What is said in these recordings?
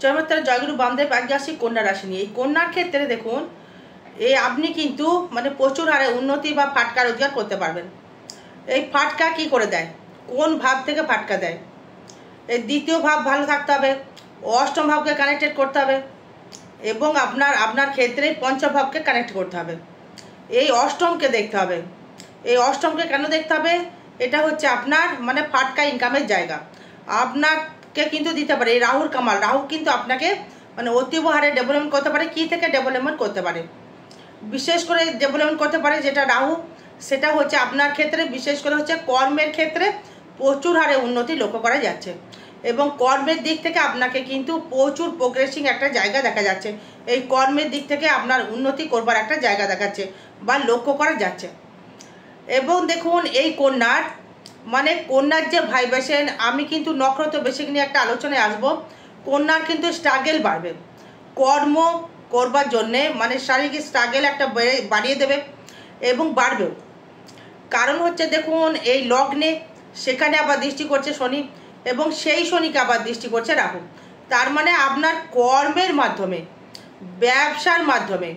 চমৎকার জয়গুরু বামদেব আজকে আসি কন্যা রাশি নিয়ে। এই কন্যার ক্ষেত্রে দেখুন, এই আপনি কিন্তু মানে প্রচুর হারে উন্নতি বা ফাটকা রোজগার করতে পারবেন। এই ফাটকা কি করে দেয়, কোন ভাব থেকে ফাটকা দেয়? এই দ্বিতীয় ভাব ভালো থাকতে হবে, অষ্টম ভাবকে কানেক্টেড করতে হবে এবং আপনার ক্ষেত্রে পঞ্চম ভাবকে কানেক্ট করতে হবে। এই অষ্টমকে দেখতে হবে। এই অষ্টমকে কেন দেখতে হবে? এটা হচ্ছে আপনার মানে ফাটকা ইনকামের জায়গা। আপনাকে কিন্তু দিতে পারে এই রাহুর কামাল। রাহু কিন্তু আপনাকে মানে অতীব হারে ডেভেলপমেন্ট করতে পারে। কি থেকে ডেভেলপমেন্ট করতে পারে? বিশেষ করে ডেভেলপমেন্ট করতে পারে যেটা রাহু, সেটা হচ্ছে আপনার ক্ষেত্রে বিশেষ করে হচ্ছে কর্মের ক্ষেত্রে প্রচুর হারে উন্নতি লক্ষ্য করা যাচ্ছে এবং কর্মের দিক থেকে আপনাকে কিন্তু প্রচুর প্রোগ্রেসিং একটা জায়গা দেখা যাচ্ছে। এই কর্মের দিক থেকে আপনার উন্নতি করবার একটা জায়গা দেখাচ্ছে বা লক্ষ্য করা যাচ্ছে। এবং দেখুন এই কন্যার মানে কন্যার যে ভাইব্রেশন, আমি কিন্তু নক্ষত্র বেশি নিয়ে একটা আলোচনায় আসবো। কন্যার কিন্তু স্ট্রাগল বাড়বে কর্ম করবার জন্যে, মানে শারীরিক স্ট্রাগল একটা বাড়িয়ে দেবে এবং বাড়বেও। কারণ হচ্ছে দেখুন এই লগ্নে সেখানে আবার দৃষ্টি করছে শনি এবং সেই শনিকে আবার দৃষ্টি করছে রাহু। তার মানে আপনার কর্মের মাধ্যমে, ব্যবসার মাধ্যমে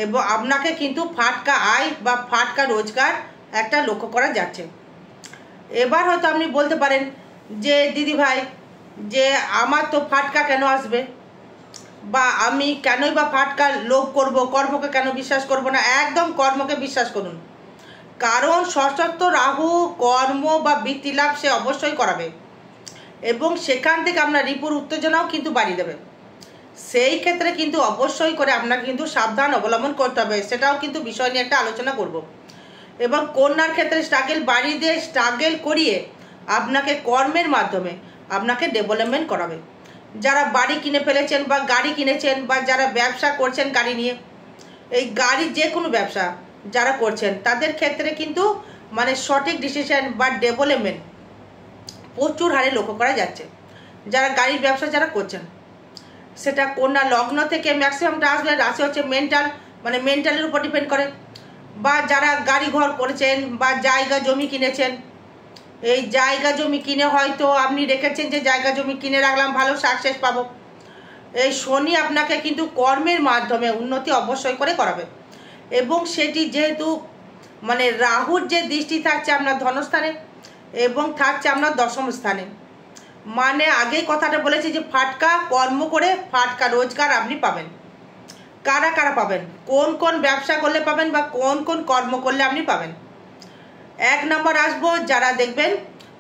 এবং আপনাকে কিন্তু ফাটকা আয় বা ফাটকা রোজগার একটা লক্ষ্য করা যাচ্ছে। এবার হয়তো আপনি বলতে পারেন যে দিদি ভাই, যে আমার তো ফাটকা কেন আসবে বা আমি কেনই বা ফাটকা লোভ করব, কর্মকে কেন বিশ্বাস করব না? একদম কর্মকে বিশ্বাস করুন, কারণ ষষ্ঠত্ব রাহু কর্ম বা বৃত্তি লাভ সে অবশ্যই করাবে এবং সেখান থেকে আপনার রিপুর উত্তেজনাও কিন্তু বাড়িয়ে দেবে। সেই ক্ষেত্রে কিন্তু অবশ্যই করে আপনাকে কিন্তু সাবধান অবলম্বন করতে হবে, সেটাও কিন্তু বিষয় নিয়ে একটা আলোচনা করব। এবং কন্যার ক্ষেত্রে স্ট্রাগল বাড়িয়ে দিয়ে স্ট্রাগল করিয়ে আপনাকে কর্মের মাধ্যমে আপনাকে ডেভেলপমেন্ট করাবে। যারা বাড়ি কিনে ফেলেছেন বা গাড়ি কিনেছেন বা যারা ব্যবসা করছেন গাড়ি নিয়ে, এই গাড়ি যে কোনো ব্যবসা যারা করছেন তাদের ক্ষেত্রে কিন্তু মানে সঠিক ডিসিশন বা ডেভেলপমেন্ট প্রচুর হারে লক্ষ্য করা যাচ্ছে। যারা গাড়ির ব্যবসা যারা করছেন, সেটা কন্যা লগ্ন থেকে ম্যাক্সিমামটা আসবে। রাশি হচ্ছে মেন্টাল, মানে মেন্টালের উপর ডিপেন্ড করে। বা যারা গাড়ি ঘর করেছেন বা জায়গা জমি কিনেছেন, এই জায়গা জমি কিনে হয়তো আপনি রেখেছেন যে জায়গা জমি কিনে রাখলাম, ভালো সাকসেস পাবো। এই শনি আপনাকে কিন্তু কর্মের মাধ্যমে উন্নতি অবশ্যই করে করাবে এবং সেটি যেহেতু মানে রাহুর যে দৃষ্টি থাকছে আপনার ধনস্থানে এবং থাকছে আপনার দশম স্থানে, মানে আগেই কথাটা বলেছি যে ফাটকা কর্ম করে ফাটকা রোজগার আপনি পাবেন। কারা কারা পাবেন, কোন কোন ব্যবসা করলে পাবেন বা কোন কোন কর্ম করলে আপনি পাবেন? এক নম্বর আসবো যারা দেখবেন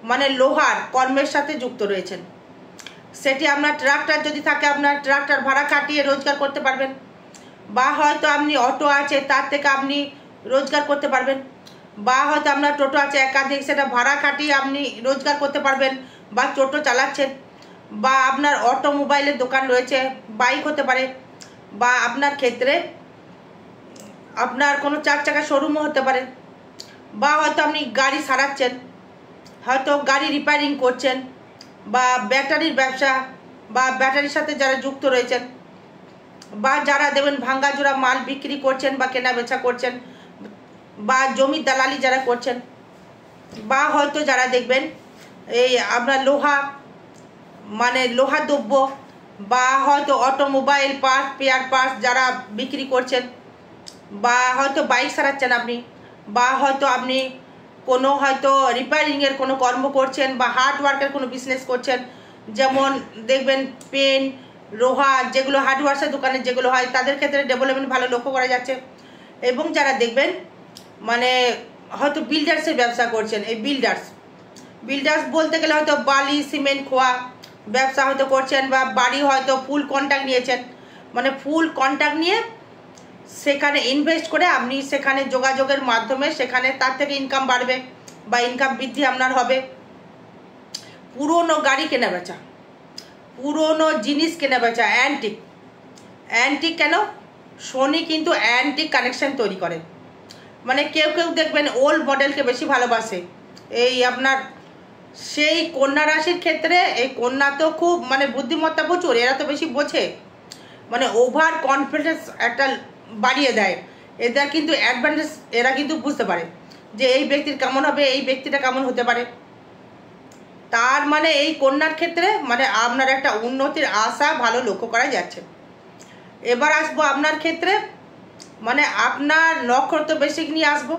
মানে লোহার কর্মের সাথে যুক্ত রয়েছেন। সেটি আপনার ট্রাক্টর যদি থাকে, আপনার ট্রাক্টর ভাড়া খাটিয়ে রোজগার করতে পারবেন, বা হয়তো আপনি অটো আছে তার থেকে আপনি রোজগার করতে পারবেন, বা হয়তো আপনার টোটো আছে একাধিক, সেটা ভাড়া খাটিয়ে আপনি রোজগার করতে পারবেন বা টোটো চালাচ্ছেন, বা আপনার অটোমোবাইলের দোকান রয়েছে, বাইক হতে পারে, বা আপনার ক্ষেত্রে আপনার কোনো 4 চাকা শোরুমও হতে পারে, বা হয়তো আপনি গাড়ি সারাচ্ছেন, হয়তো গাড়ি রিপেয়ারিং করছেন, বা ব্যাটারির ব্যবসা বা ব্যাটারির সাথে যারা যুক্ত রয়েছেন, বা যারা দেবেন ভাঙ্গা জোড়া মাল বিক্রি করছেন বা কেনা বেচা করছেন, বা জমির দালালি যারা করছেন, বা হয়তো যারা দেখবেন এই আপনার লোহা মানে লোহা দ্রব্য বা হয়তো অটোমোবাইল পার্ট পেয়ার পার্টস যারা বিক্রি করছেন, বা হয়তো বাইক সারাচ্ছেন আপনি, বা হয়তো আপনি কোনো হয়তো রিপেয়ারিংয়ের কোনো কর্ম করছেন বা হার্ডওয়ার্কের কোনো বিজনেস করছেন। যেমন দেখবেন পেন লোহা যেগুলো হার্ডওয়ার্সের দোকানে যেগুলো হয় তাদের ক্ষেত্রে ডেভেলপমেন্ট ভালো লক্ষ্য করা যাচ্ছে। এবং যারা দেখবেন মানে হয়তো বিল্ডার্সের ব্যবসা করছেন, এই বিল্ডার্স বলতে গেলে হয়তো বালি সিমেন্ট খোয়া ব্যবসা হয়তো করছেন, বা বাড়ি হয়তো ফুল কন্ট্রাক্ট নিয়েছেন, মানে ফুল কন্ট্রাক্ট নিয়ে সেখানে ইনভেস্ট করে আপনি সেখানে যোগাযোগের মাধ্যমে সেখানে তার থেকে ইনকাম বাড়বে বা ইনকাম বৃদ্ধি আপনার হবে। পুরনো গাড়ি কেনা বেচা, পুরনো জিনিস কেনা বেচা, অ্যান্টিক কেন? শনি কিন্তু অ্যান্টিক কানেকশন তৈরি করে। মানে কেউ কেউ দেখবেন ওল্ড মডেলকে বেশি ভালোবাসে। এই আপনার সেই কন্যা রাশির ক্ষেত্রে এই কন্যা তো খুব মানে বুদ্ধিমত্তা প্রচুর, এরা তো বেশি বোঝে, মানে ওভার কনফিডেন্স একটা বাড়িয়ে দেয়। এদের কিন্তু অ্যাডভান্টেজ এরা কিন্তু বুঝতে পারে যে এই ব্যক্তির কেমন হবে, এই ব্যক্তিটা কেমন হতে পারে। তার মানে এই কন্যার ক্ষেত্রে মানে আপনার একটা উন্নতির আশা ভালো লক্ষ্য করা যাচ্ছে। এবার আসবো আপনার ক্ষেত্রে, মানে আপনার নক্ষত্র বেসিক নিয়ে আসবো।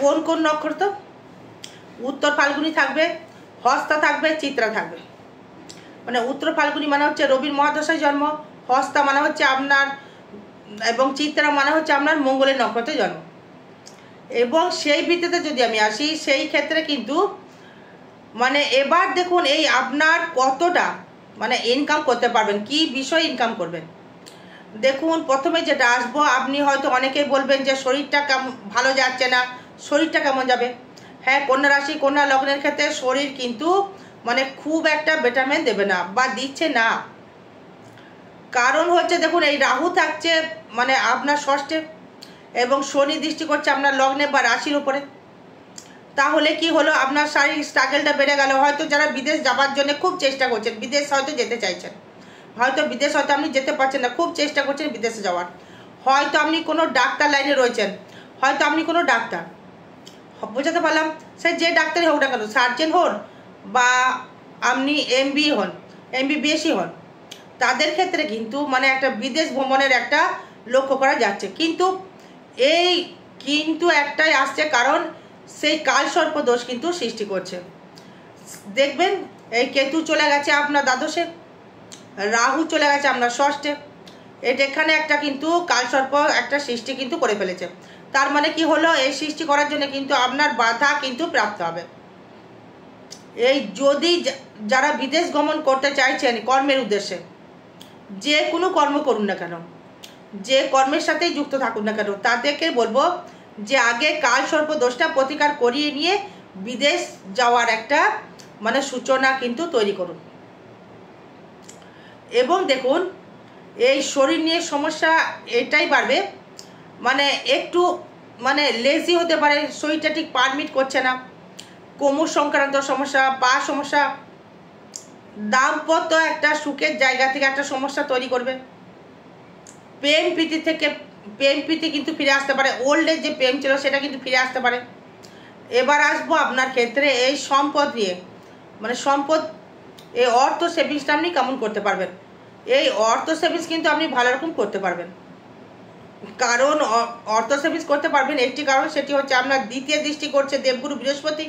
কোন কোন নক্ষত্র? উত্তর ফাল্গুনি থাকবে, হস্তা থাকবে, চিত্রা থাকবে। মানে উত্তর ফাল্গুনি মানে হচ্ছে রবির মহাদশায় জন্ম, হস্তা মানে হচ্ছে আপনার, এবং চিত্রা মানে হচ্ছে আপনার মঙ্গলের নক্ষত্রে জন্ম। এবং সেই ভিত্তিতে যদি আমি আসি, সেই ক্ষেত্রে কিন্তু মানে এবার দেখুন এই আপনার কতটা মানে ইনকাম করতে পারবেন, কি বিষয়ে ইনকাম করবেন। দেখুন প্রথমে যেটা আসবো, আপনি হয়তো অনেকেই বলবেন যে শরীরটা ভালো যাচ্ছে না, শরীরটা কেমন যাবে। হ্যাঁ, কন্যা রাশি কন্যা লগ্নের ক্ষেত্রে শরীর কিন্তু মানে খুব একটা বেটারমেন্ট দেবে না বা দিচ্ছে না। কারণ হচ্ছে দেখুন এই রাহু থাকছে মানে আপনার ষষ্ঠে, এবং শনি দৃষ্টি করছে আপনার লগ্নে বা রাশির উপরে। তাহলে কি হলো, আপনার শারীরিক স্ট্রাগলটা বেড়ে গেল। হয়তো যারা বিদেশ যাবার জন্য খুব চেষ্টা করছেন, বিদেশ হয়তো যেতে চাইছেন, হয়তো বিদেশ হয়তো আপনি যেতে পারছেন না, খুব চেষ্টা করছেন বিদেশে যাওয়ার। হয়তো আপনি কোনো ডাক্তার লাইনে রয়েছেন, হয়তো আপনি কোনো ডাক্তার, বোঝাতে পারলাম, সে যে ডাক্তারই হোক না কেন, সার্জেন হন বা আপনি এমবি হন, এমবিবিএসই হন, তাদের ক্ষেত্রে কিন্তু মানে একটা বিদেশ ভ্রমণের একটা লক্ষ্য করা যাচ্ছে। কিন্তু এই কিন্তু একটাই আসছে, কারণ সেই কালসর্প দোষ কিন্তু সৃষ্টি করছে। দেখবেন এই কেতু চলে গেছে আপনার দ্বাদশে, রাহু চলে গেছে আপনার ষষ্ঠে, এটা এখানে একটা কিন্তু কালসর্প একটা সৃষ্টি কিন্তু করে ফেলেছে। তার মানে কি হলো, এই সৃষ্টি করার জন্য কিন্তু আপনার বাধা কিন্তু প্রাপ্ত হবে। এই যদি যারা বিদেশ গমন করতে চাইছেন কর্মের উদ্দেশ্যে, যে কোনো কর্ম করুন না কেন, যে কর্মের সাথেই যুক্ত থাকুন না কেন, তাদেরকে বলবো যে আগে কালসর্প দোষটা প্রতিকার করিয়ে নিয়ে বিদেশ যাওয়ার একটা মানে সূচনা কিন্তু তৈরি করুন। এবং দেখুন এই শরীর নিয়ে সমস্যা এটাই বাড়বে, মানে একটু মানে লেজি হতে পারে, শরীরটা ঠিক পারমিট করছে না, কোমর সংক্রান্ত সমস্যা, পা সমস্যা, দাম্পত্য একটা সুখের জায়গা থেকে একটা সমস্যা তৈরি করবে। প্রেম প্রীতি থেকে প্রেম প্রীতি কিন্তু ফিরে আসতে পারে, ওল্ড এজ যে প্রেম ছিল সেটা কিন্তু ফিরে আসতে পারে। এবার আসবো আপনার ক্ষেত্রে এই সম্পদ নিয়ে, মানে সম্পদ, এই অর্থ সেভিংসটা আপনি কেমন করতে পারবেন। এই অর্থ সেভিংস কিন্তু আপনি ভালো রকম করতে পারবেন। কারণ অর্থ সেভিংস করতে পারবেন একটি কারণ, সেটি হচ্ছে আপনার দ্বিতীয় দৃষ্টি করছে দেবগুরু বৃহস্পতি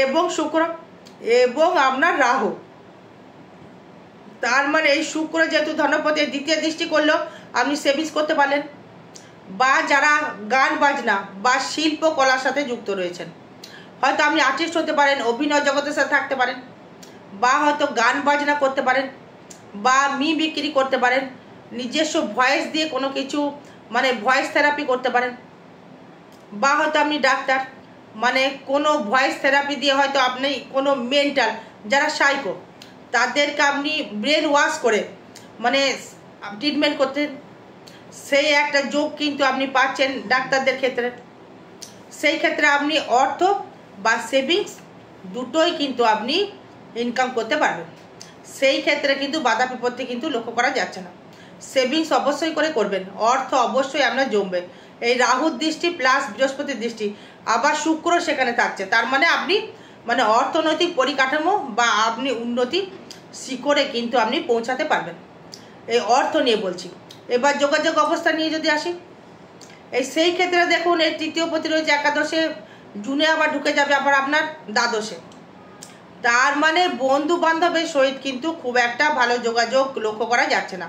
এবং শুক্র এবং আপনার রাহু। তার মানে এই শুক্র যেহেতু ধনপতির দ্বিতীয় দৃষ্টি করলো, আপনি সেভিংস করতে পারলেন। বা যারা গান বাজনা বা শিল্প কলার সাথে যুক্ত রয়েছেন, হয়তো আপনি আর্টিস্ট হতে পারেন, অভিনয় জগতের সাথে থাকতে পারেন, বা হয়তো গান বাজনা করতে পারেন, বা বিক্রি করতে পারেন, নিজস্ব ভয়েস দিয়ে কোনো কিছু মানে ভয়েস থেরাপি করতে পারেন, বা হয়তো আপনি ডাক্তার, মানে কোনো ভয়েস থেরাপি দিয়ে হয়তো আপনি কোনো মেন্টাল যারা সাইকো তাদেরকে আপনি ব্রেন ওয়াশ করে মানে ট্রিটমেন্ট করতেন। সেই একটা যোগ কিন্তু আপনি পাচ্ছেন ডাক্তারদের ক্ষেত্রে। সেই ক্ষেত্রে আপনি অর্থ বা সেভিংস দুটোই কিন্তু আপনি ইনকাম করতে পারবেন। সেই ক্ষেত্রে কিন্তু বাধা বিপত্তি কিন্তু লক্ষ্য করা যাচ্ছে না। সেভিংস অবশ্যই করে করবেন, অর্থ অবশ্যই আপনার জমবে। এই রাহুর দৃষ্টি প্লাস বৃহস্পতির দৃষ্টি, আবার শুক্র সেখানে থাকছে, তার মানে আপনি মানে অর্থনৈতিক পরিকাঠামো বা আপনি উন্নতি শিখরে কিন্তু আপনি পৌঁছাতে পারবেন। এই অর্থ নিয়ে বলছি। এবার যোগাযোগ অবস্থা নিয়ে যদি আসি, এই সেই ক্ষেত্রে দেখুন এই তৃতীয় পতি রয়েছে একাদশে, জুনে আবার ঢুকে যাবে আবার আপনার দ্বাদশে। তার মানে বন্ধু বান্ধবের সহিত কিন্তু খুব একটা ভালো যোগাযোগ লক্ষ্য করা যাচ্ছে না।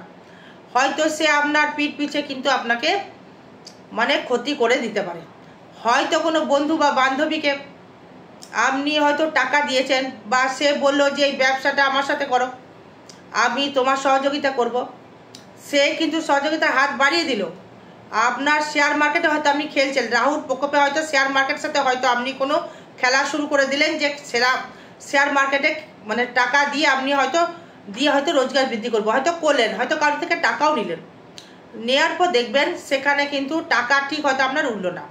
হয়তো সে আপনার পিঠ পিছে কিন্তু আপনাকে মানে ক্ষতি করে দিতে পারে। হয়তো কোনো বন্ধু বা বান্ধবীকে আপনি হয়তো টাকা দিয়েছেন, বা সে বললো যে এই ব্যবসাটা আমার সাথে করো, আমি তোমার সহযোগিতা করব। সে কিন্তু সহযোগিতার হাত বাড়িয়ে দিল। আপনার শেয়ার মার্কেটে হয়তো আপনি খেলছেন, রাহুর প্রকোপে হয়তো শেয়ার মার্কেটের সাথে হয়তো আপনি কোনো খেলা শুরু করে দিলেন, যে শেয়ার মার্কেটে মানে টাকা দিয়ে আপনি হয়তো রোজগার বৃদ্ধি করবো, হয়তো করলেন, হয়তো কারোর থেকে টাকাও নিলেন। নেওয়ার পর দেখবেন সেখানে কিন্তু টাকা ঠিক হয়তো আপনার উঠলো না,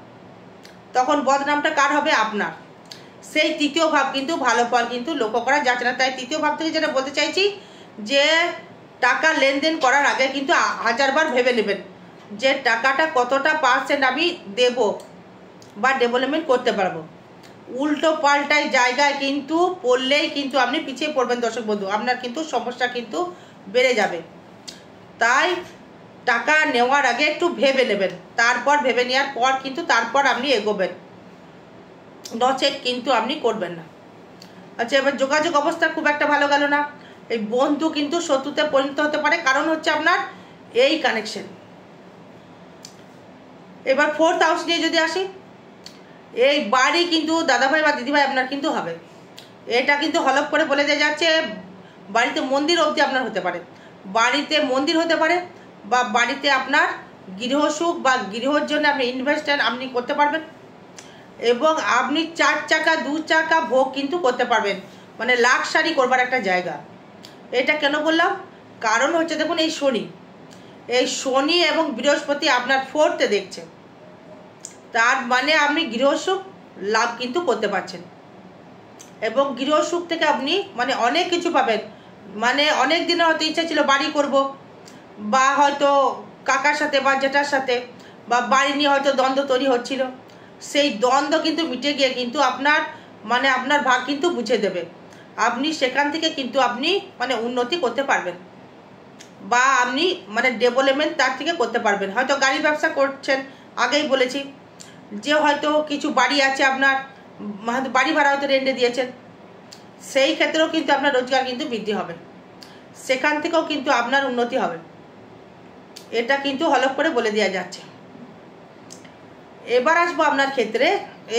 তখন বদনামটা কার হবে? আপনার। সেই তৃতীয় ভাব কিন্তু ভালো ফল কিন্তু লক্ষ্য করা যাচ্ছে না। তাই তৃতীয় ভাব থেকে যেটা বলতে চাইছি, যে টাকা লেনদেন করার আগে কিন্তু 1000 বার ভেবে নেবেন যে টাকাটা কতটা % আমি দেব বা ডেভেলপমেন্ট করতে পারবো। উল্টো পাল্টায় জায়গায় কিন্তু পড়লেই কিন্তু আপনি পিছিয়ে পড়বেন দর্শক বন্ধু, আপনার কিন্তু সমস্যা কিন্তু বেড়ে যাবে। তাই টাকা নেওয়ার আগে একটু ভেবে নেবেন, তারপর ভেবে নেওয়ার পর কিন্তু তারপর আপনি এগোবেন, নচেত কিন্তু আপনি করবেন না। আচ্ছা, এবার যোগাযোগ অবস্থা খুব একটা ভালো গেল না, এই বন্ধু কিন্তু শত্রুতে পরিণত হতে পারে, কারণ হচ্ছে আপনার এই কানেকশন। এবার 4th হাউস নিয়ে যদি আসি, এই বাড়ি কিন্তু দাদাভাই বা দিদিভাই আপনার কিন্তু হবে, এটা কিন্তু হলফ করে বলে দিয়ে যাচ্ছে। বাড়িতে মন্দির অবধি আপনার হতে পারে, বাড়িতে মন্দির হতে পারে, বা বাড়িতে আপনার গৃহসুখ বা গৃহর জন্য আপনি ইনভেস্টমেন্ট আপনি করতে পারবেন, এবং আপনি 4 চাকা 2 চাকা ভোগ কিন্তু করতে পারবেন, মানে লাক্সারি করবার একটা জায়গা। এটা কেন বললাম, কারণ হচ্ছে দেখুন এই শনি এবং বৃহস্পতি আপনার 4th-এ দেখছে, তার মানে আপনি গৃহসুখ লাভ কিন্তু করতে পারছেন, এবং গৃহসুখ থেকে আপনি মানে অনেক কিছু পাবেন। মানে অনেক দিনের হয়তো ইচ্ছা ছিল বাড়ি করব, বা হয়তো কাকার সাথে বা জেঠার সাথে বা বাড়ি নিয়ে হয়তো দ্বন্দ্ব তৈরি হচ্ছিল, সেই দ্বন্দ্ব কিন্তু মিটে গিয়ে কিন্তু আপনার মানে আপনার ভাগ কিন্তু বুঝে দেবে, আপনি সেখান থেকে কিন্তু আপনি মানে উন্নতি করতে পারবেন, বা আপনি মানে ডেভেলপমেন্ট তার থেকে করতে পারবেন। হয়তো গাড়ি ব্যবসা করছেন, আগেই বলেছি যে হয়তো কিছু বাড়ি আছে আপনার, হয়তো বাড়ি ভাড়া হয়তো রেন্টে দিয়েছেন, সেই ক্ষেত্রেও কিন্তু আপনার রোজগার কিন্তু বৃদ্ধি হবে, সেখান থেকেও কিন্তু আপনার উন্নতি হবে, এটা কিন্তু হলফ করে বলে দেওয়া যাচ্ছে। এবার আসবো আপনার ক্ষেত্রে,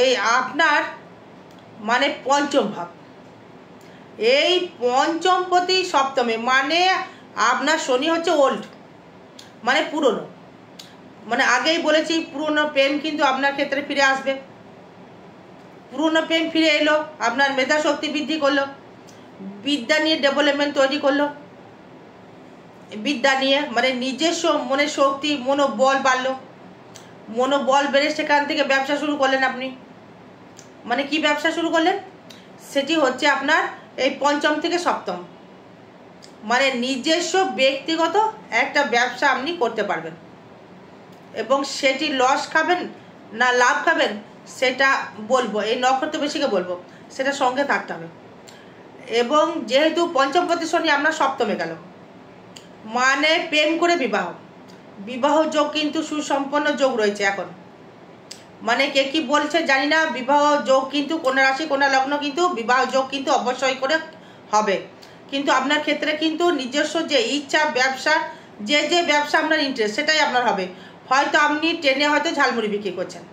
এই আপনার মানে পঞ্চম ভাব, এই পঞ্চমপতি সপ্তমে, মানে আপনার শনি হচ্ছে ওল্ড মানে পুরনো, মানে আগেই বলেছি পুরনো প্রেম কিন্তু আপনার ক্ষেত্রে ফিরে আসবে, পুরনো প্রেম ফিরে এলো, আপনার মেধা শক্তি বৃদ্ধি করলো, বিদ্যা নিয়ে ডেভেলপমেন্ট তৈরি করলো, বিদ্যা নিয়ে মানে নিজস্ব মনের শক্তি মনোবল বাড়লো, মনোবল বেড়ে সেখান থেকে ব্যবসা শুরু করলেন আপনি। মানে কি ব্যবসা শুরু করলেন, সেটি হচ্ছে আপনার এই পঞ্চম থেকে সপ্তম, মানে নিজস্ব ব্যক্তিগত একটা ব্যবসা আপনি করতে পারবেন, এবং সেটি লস খাবেন না লাভ খাবেন সেটা বলবো, এই নক্ষত্র বেশিকে বলবো, সেটা সঙ্গে থাকতে হবে। এবং যেহেতু পঞ্চমপতি শনি আপনার সপ্তমে গেল, মানে প্রেম করে বিবাহ যোগ কিন্তু সুসম্পন্ন যোগ রয়েছে এখন, মানে কে কি বলছে জানি না, বিবাহ যোগ কিন্তু কন্যা রাশি কন্যা লগ্ন কিন্তু বিবাহ যোগ কিন্তু অবশ্যই করে হবে, কিন্তু আপনার ক্ষেত্রে কিন্তু নিজস্ব যে ইচ্ছা ব্যবসা, যে ব্যবসা আপনার ইন্টারেস্ট সেটাই আপনার হবে। হয়তো আপনি ট্রেনে হয়তো ঝালমুড়ি বিক্রি করছেন,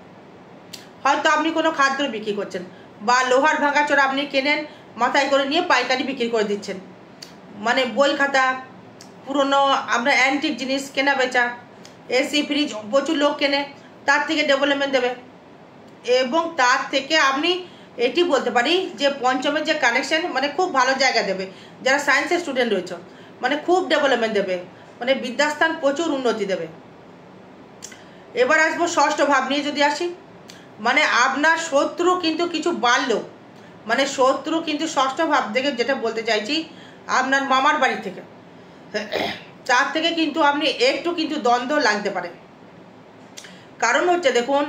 হয়তো আপনি কোনো খাদ্য বিক্রি করছেন, বা লোহার ভাঙাচোরা আপনি কেনেন মাথায় করে নিয়ে পাইকারি বিক্রি করে দিচ্ছেন, মানে বই খাতা পুরনো আপনার অ্যান্টিক জিনিস কেনা বেচা, এসি ফ্রিজ প্রচুর লোক কেনে, তার থেকে ডেভেলপমেন্ট দেবে, এবং তার থেকে আপনি এটি বলতে পারি যে পঞ্চমের যে কানেকশন মানে খুব ভালো জায়গা দেবে, যারা সায়েন্সের স্টুডেন্ট রয়েছে মানে খুব ডেভেলপমেন্ট দেবে, মানে বিদ্যাস্থান প্রচুর উন্নতি দেবে। এবার আসবো ষষ্ঠ ভাব নিয়ে যদি আসি, মানে আপনার শত্রু কিন্তু কিছু বাড়লো, মানে শত্রু কিন্তু ষষ্ঠ ভাব থেকে যেটা বলতে চাইছি আপনার মামার বাড়ি থেকে, তার থেকে কিন্তু আপনি একটু কিন্তু দ্বন্দ্ব লাগতে পারে, কারণ হচ্ছে দেখুন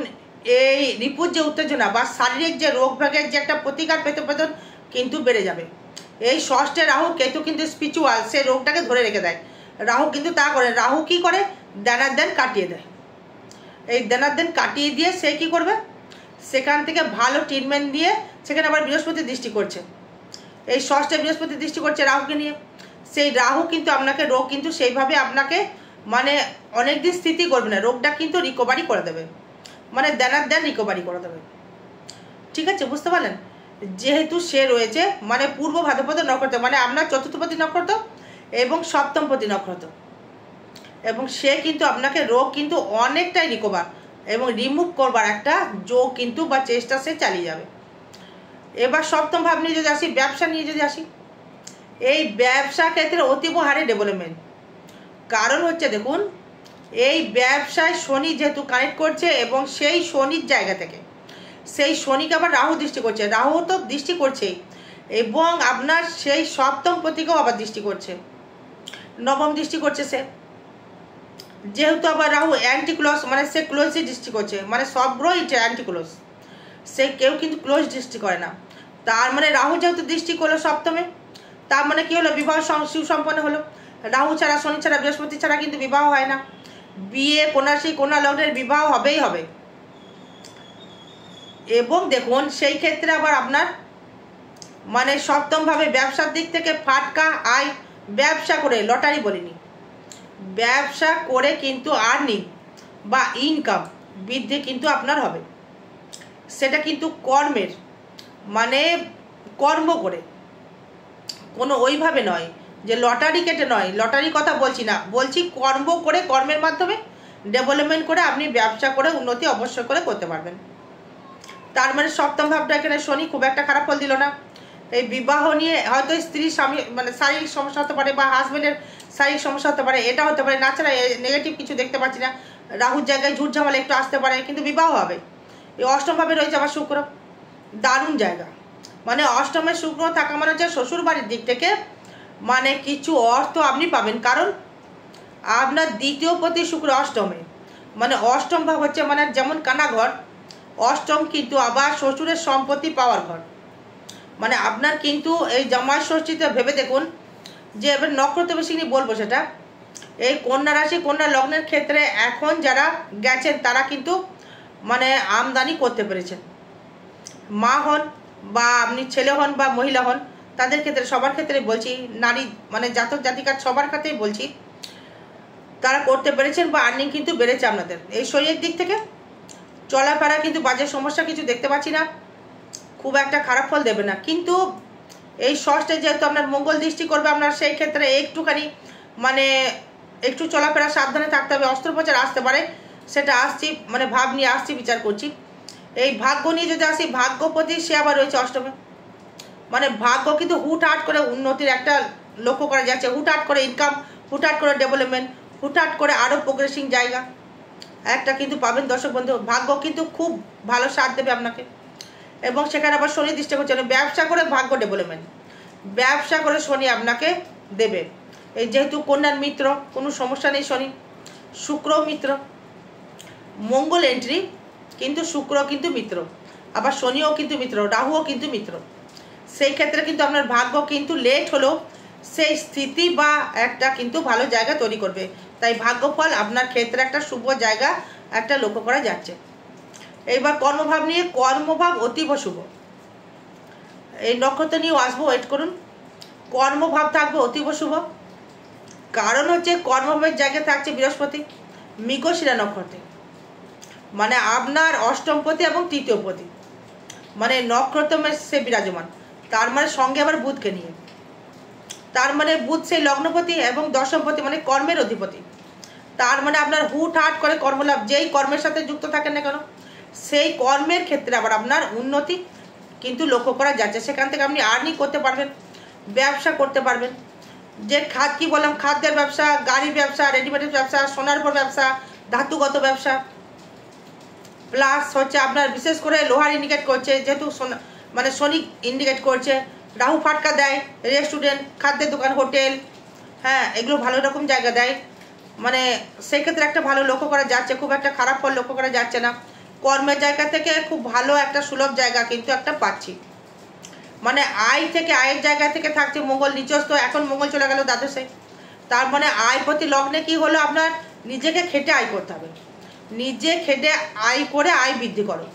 এই রিপুর যে উত্তেজনা বা শারীরিক যে রোগ ভোগের যে একটা প্রতিকার পেতে কিন্তু বেড়ে যাবে। এই ষষ্ঠে রাহু কেতু কিন্তু স্পিরিচুয়াল, সে রোগটাকে ধরে রেখে দেয়, রাহু কিন্তু তা করে, রাহু কি করে দেনার দেন কাটিয়ে দেয়, এই দেনার দেন কাটিয়ে দিয়ে সে কি করবে, সেখান থেকে ভালো ট্রিটমেন্ট দিয়ে, সেখানে আবার বৃহস্পতি দৃষ্টি করছে, এই ষষ্ঠে বৃহস্পতি দৃষ্টি করছে রাহুকে নিয়ে, সেই রাহু কিন্তু আপনাকে রোগ কিন্তু সেইভাবে আপনাকে মানে অনেকদিন স্থিতি করবে না, রোগটা কিন্তু রিকভারি করে দেবে, মানে দেনার দেন রিকভারি করে দেবে। ঠিক আছে, বুঝতে পারলেন, যেহেতু সে রয়েছে মানে পূর্ব ভাদ্রপদ নক্ষত্র, মানে আপনার চতুর্থপতি নক্ষত্র এবং সপ্তমপতি নক্ষত্র, এবং সে কিন্তু আপনাকে রোগ কিন্তু অনেকটাই রিকভার এবং রিমুভ করবার একটা যোগ কিন্তু বা চেষ্টা সে চালিয়ে যাবে। এবার সপ্তম ভাব নিয়ে যদি আসি, ব্যবসা নিয়ে যদি আসি, এই ব্যবসা ক্ষেত্রে অতীব হারে ডেভেলপমেন্ট, কারণ হচ্ছে দেখুন এই ব্যবসায় শনি যেহেতু কানেক্ট করছে, এবং সেই শনির জায়গা থেকে সেই শনিকে আবার রাহু দৃষ্টি করছে, রাহু তো দৃষ্টি করছেই, এবং আপনার সেই সপ্তম পতিকেও আবার দৃষ্টি করছে, নবম দৃষ্টি করছে সে, যেহেতু আবার রাহু অ্যান্টিক্লোজ মানে সে ক্লোজই দৃষ্টি করছে, মানে সব গ্রহই অ্যান্টিক্লোজ, সে কেউ কিন্তু ক্লোজ দৃষ্টি করে না। তার মানে রাহু যেহেতু দৃষ্টি করলো সপ্তমে, তার মানে কি হলো, বিবাহ সুসম্পন্ন হলো। রাহু ছাড়া, শনি ছাড়া, বৃহস্পতি ছাড়া কিন্তু বিবাহ হয় না। বিয়ে কন্যা রাশি, কন্যা লগ্নের বিবাহ হবেই হবে। এবং দেখুন সেই ক্ষেত্রে আবার আপনার মানে সপ্তমভাবে ব্যবসার দিক থেকে ফাটকা আয়, ব্যবসা করে, লটারি বলিনি, ব্যবসা করে কিন্তু আর্নিং বা ইনকাম বৃদ্ধি কিন্তু আপনার হবে। সেটা কিন্তু কর্মের মানে কর্ম করে, কোনো ওইভাবে নয় যে লটারি কেটে নয়, লটারি কথা বলছি না, বলছি কর্ম করে, কর্মের মাধ্যমে ডেভেলপমেন্ট করে আপনি ব্যবসা করে উন্নতি অবশ্যই করে করতে পারবেন। তার মানে সপ্তম ভাবটা এখানে শনি খুব একটা খারাপ ফল দিল না। এই বিবাহ নিয়ে হয়তো স্ত্রী স্বামী মানে শারীরিক সমস্যা হতে পারে, বা হাজব্যান্ডের শারীরিক সমস্যা হতে পারে, এটা হতে পারে। না ছাড়া নেগেটিভ কিছু দেখতে পাচ্ছি না। রাহুর জায়গায় ঝুট ঝামেলা একটু আসতে পারে, কিন্তু বিবাহ হবে। এই অষ্টমভাবে রয়েছে আবার শুক্র, দারুণ জায়গা। মানে অষ্টমে শুক্র থাকা মানে হচ্ছে শ্বশুর বাড়ির দিক থেকে মানে কিছু অর্থ আপনি পাবেন, কারণ আপনার দ্বিতীয় পতি শুক্র অষ্টমে, মানে অষ্টম ভাব হচ্ছে মানে যেমন কানাঘর, অষ্টম কিন্তু আবার শ্বশুরের সম্পত্তি পাওয়ার ঘর। মানে আপনার কিন্তু এই জামাই ষষ্ঠীতে ভেবে দেখুন যে এবার নক্ষত্র বেশি নিয়ে বলবো সেটা, এই কন্যা রাশি, কন্যা লগ্নের ক্ষেত্রে এখন যারা গেছেন তারা কিন্তু মানে আমদানি করতে পেরেছেন। মা হন বা আপনি ছেলে হন বা মহিলা হন, তাদের ক্ষেত্রে, সবার ক্ষেত্রে বলছি, নারী মানে জাতক জাতিকার সবার ক্ষেত্রেই বলছি, তারা করতে পেরেছেন বা আর্নিং কিন্তু বেড়েছে আপনাদের। এই শরীরের দিক থেকে চলাফেরা কিন্তু বাজে সমস্যা কিছু দেখতে পাচ্ছি না, খুব একটা খারাপ ফল দেবে না। কিন্তু এই ষষ্ঠে যেহেতু আপনার মঙ্গল দৃষ্টি করবে আপনার, সেই ক্ষেত্রে একটুখানি মানে একটু চলাফেরা সাবধানে থাকতে হবে। অস্ত্রোপচার আসতে পারে, সেটা আসছি মানে ভাব নিয়ে আসছি, বিচার করছি। এই ভাগ্য নিয়ে যদি আসি, ভাগ্যপতি সে আবার রয়েছে অষ্টমে, মানে ভাগ্য কিন্তু হুটহাট করে উন্নতির একটা লক্ষ্য করা যাচ্ছে, হুটহাট করে ইনকাম, হুটহাট করে ডেভেলপমেন্ট, হুটহাট করে আরও প্রোগ্রেসিং জায়গা একটা কিন্তু পাবেন। দর্শক বন্ধু, ভাগ্য কিন্তু খুব ভালো সাথ দেবে আপনাকে। এবং সেখানে আবার শনি দৃষ্টি করছে, ব্যবসা করে ভাগ্য ডেভেলপমেন্ট, ব্যবসা করে শনি আপনাকে দেবে। এই যেহেতু কন্যার মিত্র, কোনো সমস্যা নেই। শনি, শুক্র মিত্র, মঙ্গল এন্ট্রি, কিন্তু শুক্র কিন্তু মিত্র, আবার শনিও কিন্তু মিত্র, রাহুও কিন্তু মিত্র। সেই ক্ষেত্রে কিন্তু আপনার ভাগ্য কিন্তু লেট হলেও সেই স্থিতি বা একটা কিন্তু ভালো জায়গা তৈরি করবে। তাই ভাগ্যফল আপনার ক্ষেত্রে একটা শুভ জায়গা একটা লক্ষ্য করা যাচ্ছে। এইবার কর্মভাব নিয়ে, কর্মভাব অতীব শুভ। এই নক্ষত্র নিয়েও আসবো, ওয়েট করুন। কর্মভাব থাকবে অতীব শুভ, কারণ হচ্ছে কর্মভাবের জায়গায় থাকছে বৃহস্পতি মৃগশিরা নক্ষত্রে, মানে আপনার অষ্টমপতি এবং তৃতীয়পতি, মানে নক্ষত্রমে সে বিরাজমান। তার মানে সঙ্গে আবার বুধকে নিয়ে, তার মানে বুধ সেই লগ্নপতি এবং দশমপতি, মানে কর্মের অধিপতি। তার মানে আপনার হুটহাট করে কর্মলাভ, যেই কর্মের সাথে যুক্ত থাকেন না কেন, সেই কর্মের ক্ষেত্রে আবার আপনার উন্নতি কিন্তু লক্ষ্য করা যাচ্ছে। সেখান থেকে আপনি আর্নিং করতে পারবেন, ব্যবসা করতে পারবেন। যে কি বললাম, খাদ্যের ব্যবসা, গাড়ির ব্যবসা, রেডিমেডের ব্যবসা, সোনার উপর ব্যবসা, ধাতুগত ব্যবসা, প্লাস হচ্ছে আপনার বিশেষ করে লোহার ইন্ডিকেট করছে, যেহেতু মানে শনি ইন্ডিকেট করছে। রাহু ফাটকা দেয়, রেস্টুরেন্ট, খাদ্যের দোকান, হোটেল, হ্যাঁ এগুলো ভালো রকম জায়গা দেয়। মানে সেক্ষেত্রে একটা ভালো লক্ষ্য করা যাচ্ছে, খুব একটা খারাপ ফল লক্ষ্য করা যাচ্ছে না। কর্মের জায়গা থেকে খুব ভালো একটা সুলভ জায়গা কিন্তু একটা পাচ্ছি। মানে আয় থেকে, আয়ের জায়গা থেকে থাকছে মঙ্গল নিচস্থ, এখন মঙ্গল চলে গেল দ্বাদশে। তার মানে আয় প্রতি লগ্নে কি হলো, আপনার নিজেকে খেটে আয় করতে হবে, নিজে খেটে আয় করে আয় বৃদ্ধি করো।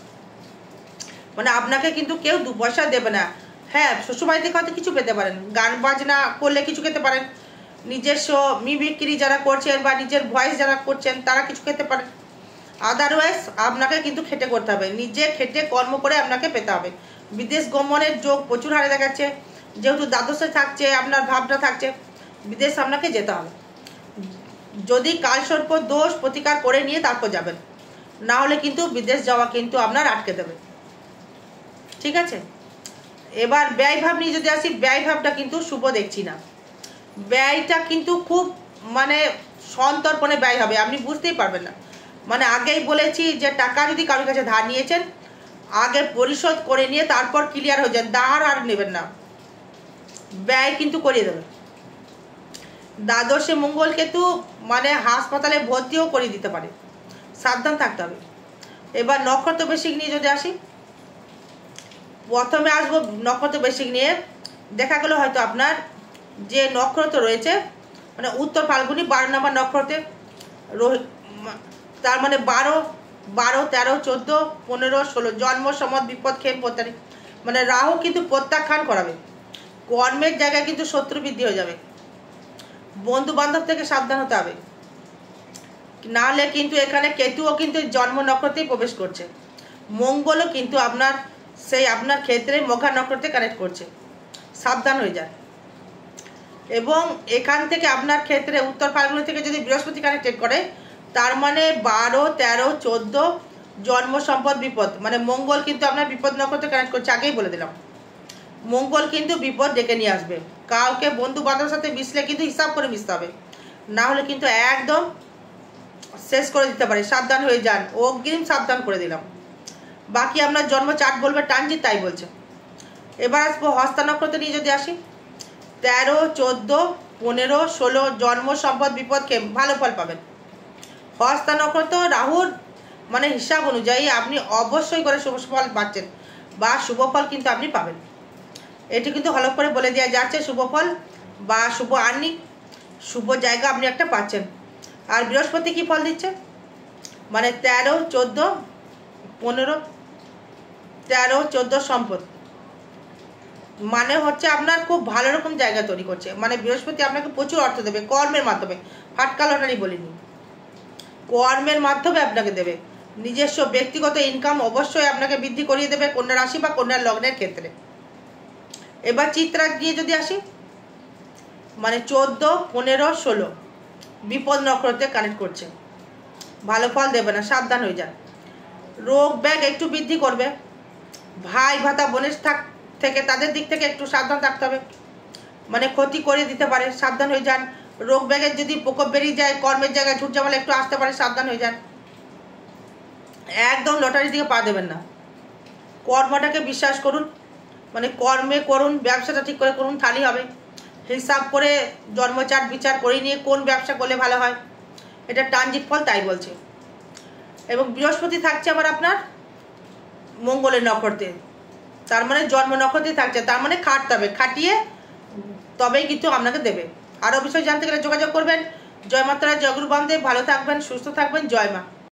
মানে আপনাকে কিন্তু কেউ দু পয়সা দেবে না। হ্যাঁ, শ্বশুরবাড়ি থেকে হয়তো কিছু পেতে পারেন, গান বাজনা করলে কিছু খেতে পারেন, নিজস্ব বিক্রি যারা করছেন বা নিজের ভয়েস যারা করছেন তারা কিছু খেতে পারেন। আদারওয়াইজ আপনাকে কিন্তু খেটে করতে হবে, নিজে খেটে কর্ম করে আপনাকে পেতে হবে। বিদেশ গমনের যোগ প্রচুর হারে দেখাচ্ছে, যেহেতু দ্বাদশে থাকছে, আপনার ভাবটা থাকছে, বিদেশ আপনাকে যেতে হবে। যদি কালসর্প দোষ প্রতিকার করে নিয়ে তারপর যাবেন, না হলে কিন্তু বিদেশ যাওয়া কিন্তু আপনার আটকে দেবে। ঠিক আছে, এবার ব্যয় ভাব নিয়ে যদি আসি, ব্যয় ভাবটা কিন্তু শুভ দেখছি না। ব্যয়টা কিন্তু খুব মানে সন্তর্পণে ব্যয় হবে, আপনি বুঝতেই পারবেন না। মানে আগেই বলেছি যে টাকা যদি কারোর কাছে ধার নিয়েছেন, আগে পরিশোধ করে নিয়ে তারপর ক্লিয়ার হয়ে যান, ধার আর নেবেন না, ব্যয় কিন্তু করিয়ে দেবেন। দ্বাদশে মঙ্গল কেতু মানে হাসপাতালে ভর্তিও করে দিতে পারে, সাবধান থাকতে হবে। এবার নক্ষত্র বেশিক নিয়ে যদি আসি, প্রথমে আসবো নক্ষত্র বেসিক নিয়ে। দেখা গেলো হয়তো আপনার যে নক্ষত্র রয়েছে মানে উত্তর ফাল্গুনি 12 নম্বর নক্ষত্রে তার মানে 12, 13, 14, 15, 16 জন্ম সমত বিপদ খেম প্রত্যারি মানে রাহু কিন্তু প্রত্যাখ্যান করাবে। কর্মের জায়গায় কিন্তু শত্রু বৃদ্ধি হয়ে যাবে। বন্ধু বান্ধব থেকে সাবধান হতে হবে, নাহলে কিন্তু এখানে কেতুও কিন্তু জন্ম নক্ষত্রেই প্রবেশ করছে। মঙ্গলও কিন্তু আপনার আপনার ক্ষেত্রে মঘা নক্ষত্রে কানেক্ট করছে, সাবধান হয়ে যায়। এবং এখান থেকে আপনার ক্ষেত্রে উত্তর ফাল্গুনি থেকে যদি বৃহস্পতি কানেক্টেড করে, তার মানে 12, 13, 14 জন্ম সম্পদ বিপদ মানে মঙ্গল কিন্তু আপনার বিপদ নক্ষত্রে কানেক্ট করছে। আগেই বলে দিলাম, মঙ্গল কিন্তু বিপদ ডেকে নিয়ে আসবে। কাউকে বন্ধু বান্ধবের সাথে মিশলে কিন্তু হিসাব করে মিশতে হবে, না হলে কিন্তু একদম শেষ করে দিতে পারে। সাবধান হয়ে যান, অগ্রিম সাবধান করে দিলাম। বাকি আপনার জন্ম চার্ট বলবে, ট্রানজিট তাই বলছে। এবার আসবো হস্তা নক্ষত্র নিয়ে যদি আসি, 13, 14, 15, 16 জন্ম সম্পদ বিপদ খেম ভালো ফল পাবেন। হস্তা নক্ষত্র রাহুর মানে হিসাব অনুযায়ী আপনি অবশ্যই করে শুভ ফল পাচ্ছেন বা শুভ ফল কিন্তু আপনি পাবেন। এটি কিন্তু হলফ করে বলে দেওয়া যাচ্ছে শুভ ফল বা শুভ আর্নিং, শুভ জায়গা আপনি একটা পাচ্ছেন। আর বৃহস্পতি কি ফল দিচ্ছে মানে 13, 14, 15, 13, 14 সম্পদ মানে হচ্ছে আপনার খুব ভালো রকম জায়গা তৈরি করছে। মানে বৃহস্পতি আপনাকে প্রচুর অর্থ দেবে কর্মের মাধ্যমে, ফাটকা লটারি বলিনি, কর্মের মাধ্যমে আপনাকে দেবে। নিজস্ব ব্যক্তিগত ইনকাম অবশ্যই আপনাকে বৃদ্ধি করিয়ে দেবে কন্যা রাশি বা কন্যা লগ্নের ক্ষেত্রে। এবার চিত্রা দিয়ে যদি আসি, মানে 14, 15, 16 বিপদ নক্ষত্রে কানেক্ট করছে, ভালো ফল দেবে না, সাবধান হয়ে যান। রোগ ব্যাগ একটু বৃদ্ধি করবে, ভাই ভাতা বোনের থেকে তাদের দিক থেকে একটু সাবধান থাকতে হবে, মানে ক্ষতি করে দিতে পারে, সাবধান হয়ে যান। রোগ ব্যাগের যদি প্রকোপ বেরিয়ে যায়, কর্মের জায়গায় ঝুট ঝামেলা একটু আসতে পারে, সাবধান হয়ে যান। একদম লটারির দিকে পা দেবেন না, কর্মটাকে বিশ্বাস করুন, মানে কর্মে করুন, ব্যবসাটা ঠিক করে করুন, তাহলেই হবে। হিসাব করে জন্মচাট বিচার করে নিয়ে কোন ব্যবসা করলে ভালো হয়, এটা ট্রানজিট ফল তাই বলছে। এবং বৃহস্পতি থাকছে আবার আপনার মঙ্গলের নক্ষত্রে, তার মানে জন্ম নক্ষত্রে থাকছে, তার মানে খাটতে হবে, খাটিয়ে তবেই কিন্তু আপনাকে দেবে। আরও বিষয় জানতে গেলে যোগাযোগ করবেন। জয় মাতারা, জয় গুরু বামদেব। ভালো থাকবেন, সুস্থ থাকবেন, জয় মা।